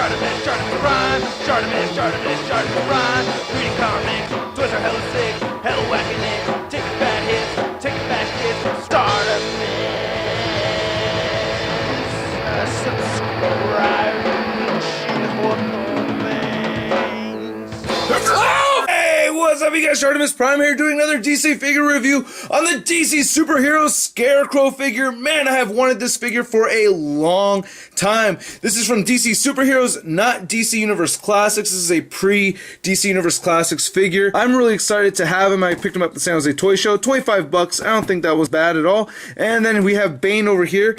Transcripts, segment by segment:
Chartemis Prime, Chartemis Prime, reading comics, toys are hella sick, hella whacking it, taking bad hits, taking fast hits, subscribe, Hey, what's up, you guys? Articulation Prime here doing another DC figure review on the DC superhero Scarecrow figure. Man, I have wanted this figure for a long time. This is from DC Superheroes, not DC Universe Classics. This is a pre-DC Universe Classics figure. I'm really excited to have him. I picked him up at the San Jose Toy Show. 25 bucks. I don't think that was bad at all. And then we have Bane over here.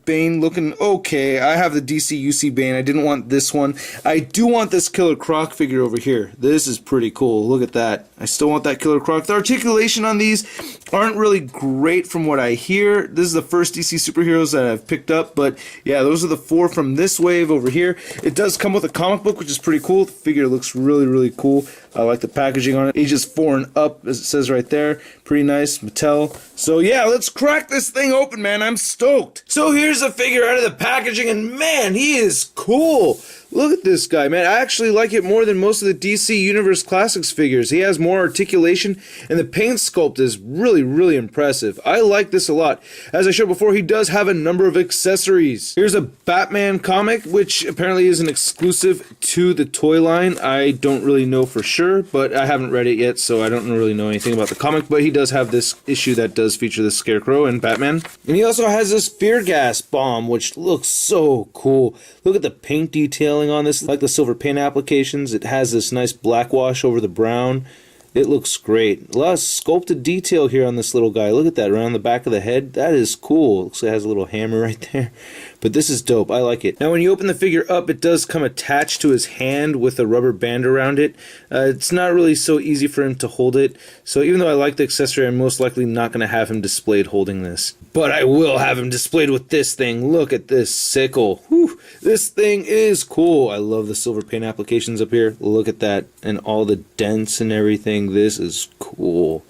Bane looking okay. I have the DCUC Bane. I didn't want this one. I do want this Killer Croc figure over here. This is pretty cool. Look at that. I still want that Killer Croc. The articulation on these aren't really great from what I hear. This is the first DC Superheroes that I've picked up, but yeah, those are the four from this wave over here. It does come with a comic book, which is pretty cool. The figure looks really cool. I like the packaging on it. Ages 4 and up, as it says right there. Pretty nice, Mattel. So yeah, let's crack this thing open, man. I'm stoked. So here's the figure out of the packaging, and man, he is cool. Look at this guy, man. I actually like it more than most of the DC Universe Classics figures. He has more articulation, and the paint sculpt is really impressive. I like this a lot. As I showed before, he does have a number of accessories. Here's a Batman comic, which apparently is an exclusive to the toy line. I don't really know for sure, but I haven't read it yet, so I don't really know anything about the comic, but he does have this issue that does feature the Scarecrow and Batman. And he also has this Fear Gas bomb, which looks so cool. Look at the paint detailing on this, like the silver paint applications. It has this nice black wash over the brown. It looks great. A lot of sculpted detail here on this little guy. Look at that around the back of the head. That is cool. Looks like it has a little hammer right there. But this is dope. I like it. Now when you open the figure up, it does come attached to his hand with a rubber band around it. It's not really so easy for him to hold it. So even though I like the accessory, I'm most likely not going to have him displayed holding this. But I will have him displayed with this thing. Look at this sickle. Whew. This thing is cool. I love the silver paint applications up here. Look at that. And all the dents and everything. This is cool.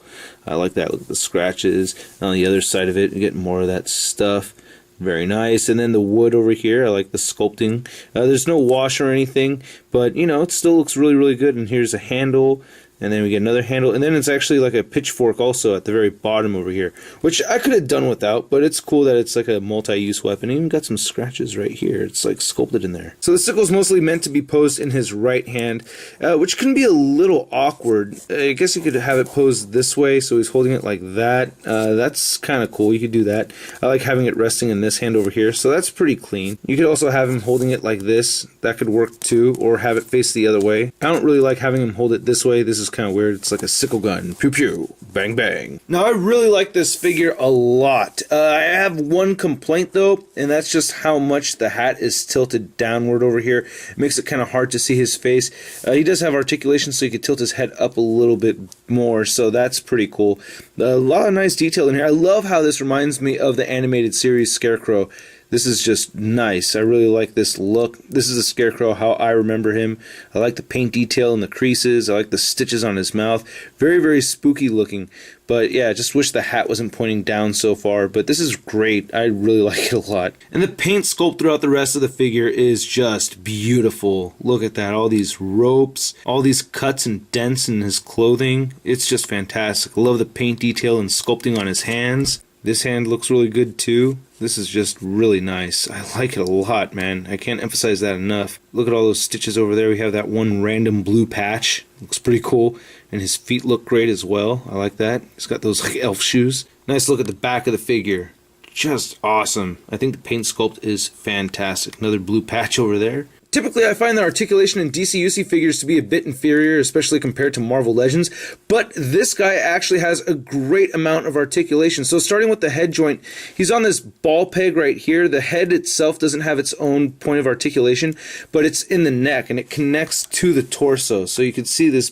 I like that. Look at the scratches. On the other side of it, you get more of that stuff. Very nice. And then the wood over here, I like the sculpting. There's no wash or anything, but you know, it still looks really good. And here's a handle, and then we get another handle, and then it's actually like a pitchfork also at the very bottom over here, which I could have done without, but it's cool that it's like a multi-use weapon. Even got some scratches right here. It's like sculpted in there. So the sickle is mostly meant to be posed in his right hand, which can be a little awkward. I guess you could have it posed this way, so he's holding it like that. That's kind of cool. You could do that. I like having it resting in this hand over here, so that's pretty clean. You could also have him holding it like this. That could work too, or have it face the other way. I don't really like having him hold it this way. This is kind of weird. It's like a sickle gun. Pew pew. Bang bang. Now I really like this figure a lot. I have one complaint though, and that's just how much the hat is tilted downward over here. It makes it kind of hard to see his face. He does have articulation, so you could tilt his head up a little bit more, so that's pretty cool. A lot of nice detail in here. I love how this reminds me of the animated series Scarecrow. This is just nice. I really like this look. This is a Scarecrow how I remember him. I like the paint detail in the creases. I like the stitches on his mouth. Very spooky looking. But yeah, I just wish the hat wasn't pointing down so far. But this is great. I really like it a lot. And the paint sculpt throughout the rest of the figure is just beautiful. Look at that. All these ropes, all these cuts and dents in his clothing. It's just fantastic. I love the paint detail and sculpting on his hands. This hand looks really good too. This is just really nice. I like it a lot, man. I can't emphasize that enough. Look at all those stitches over there. We have that one random blue patch. Looks pretty cool. And his feet look great as well. I like that. He's got those like elf shoes. Nice look at the back of the figure. Just awesome. I think the paint sculpt is fantastic. Another blue patch over there. Typically, I find the articulation in DCUC figures to be a bit inferior, especially compared to Marvel Legends, but this guy actually has a great amount of articulation. So starting with the head joint, he's on this ball peg right here. The head itself doesn't have its own point of articulation, but it's in the neck, and it connects to the torso. So you can see this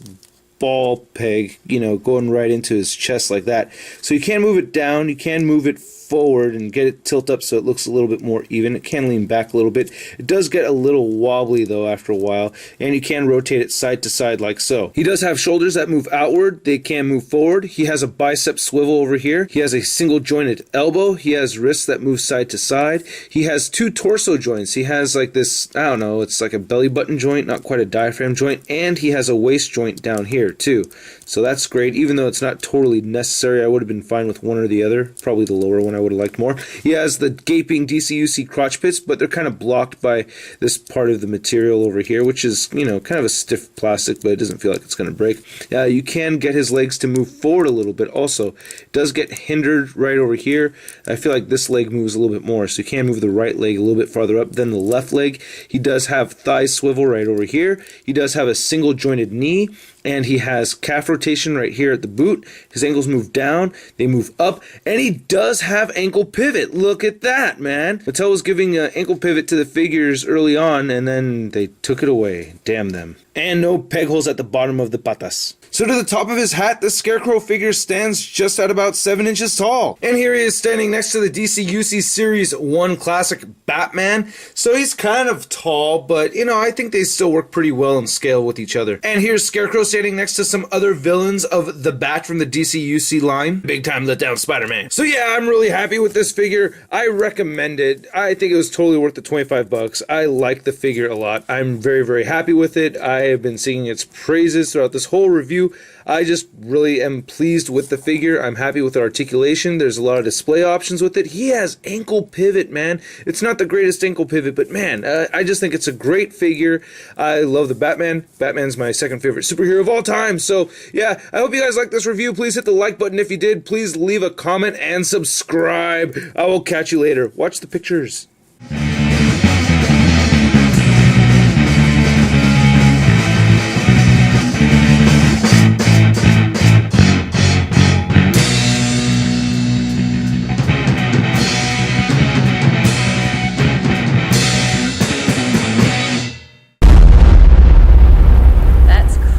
ball peg, going right into his chest like that. So you can move it down, you can move it forward and get it tilt up so it looks a little bit more even. It can lean back a little bit. It does get a little wobbly though after a while, and you can rotate it side to side like so. He does have shoulders that move outward. They can move forward. He has a bicep swivel over here. He has a single jointed elbow. He has wrists that move side to side. He has two torso joints. He has like this, I don't know, it's like a belly button joint, not quite a diaphragm joint, and he has a waist joint down here too. So that's great. Even though it's not totally necessary, I would have been fine with one or the other. Probably the lower one I would have liked more. He has the gaping DCUC crotch pits, but they're kind of blocked by this part of the material over here, which is, kind of a stiff plastic, but it doesn't feel like it's going to break. You can get his legs to move forward a little bit also. It does get hindered right over here. I feel like this leg moves a little bit more, so you can move the right leg a little bit farther up than the left leg. He does have thigh swivel right over here. He does have a single jointed knee, and he has calf rotation right here at the boot. His ankles move down, they move up, and he does have ankle pivot. Look at that, man. Mattel was giving ankle pivot to the figures early on, and then they took it away. Damn them. And no peg holes at the bottom of the patas. So to the top of his hat, the Scarecrow figure stands just at about 7 inches tall. And here he is standing next to the DCUC Series 1 Classic Batman. So he's kind of tall, but I think they still work pretty well in scale with each other. And here's Scarecrow standing next to some other villains of the Bat from the DCUC line. Big time letdown Spider-Man. So yeah, I'm really happy with this figure. I recommend it. I think it was totally worth the 25 bucks. I like the figure a lot. I'm very, very happy with it. I have been singing its praises throughout this whole review. I just really am pleased with the figure. I'm happy with the articulation. There's a lot of display options with it. He has ankle pivot, man. It's not the greatest ankle pivot, but man, I just think it's a great figure. I love the Batman. Batman's my second favorite superhero of all time. So yeah, I hope you guys liked this review. Please hit the like button if you did. Please leave a comment and subscribe. I will catch you later. Watch the pictures.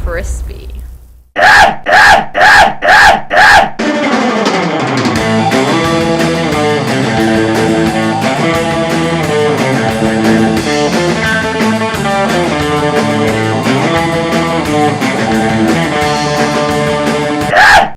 Crispy.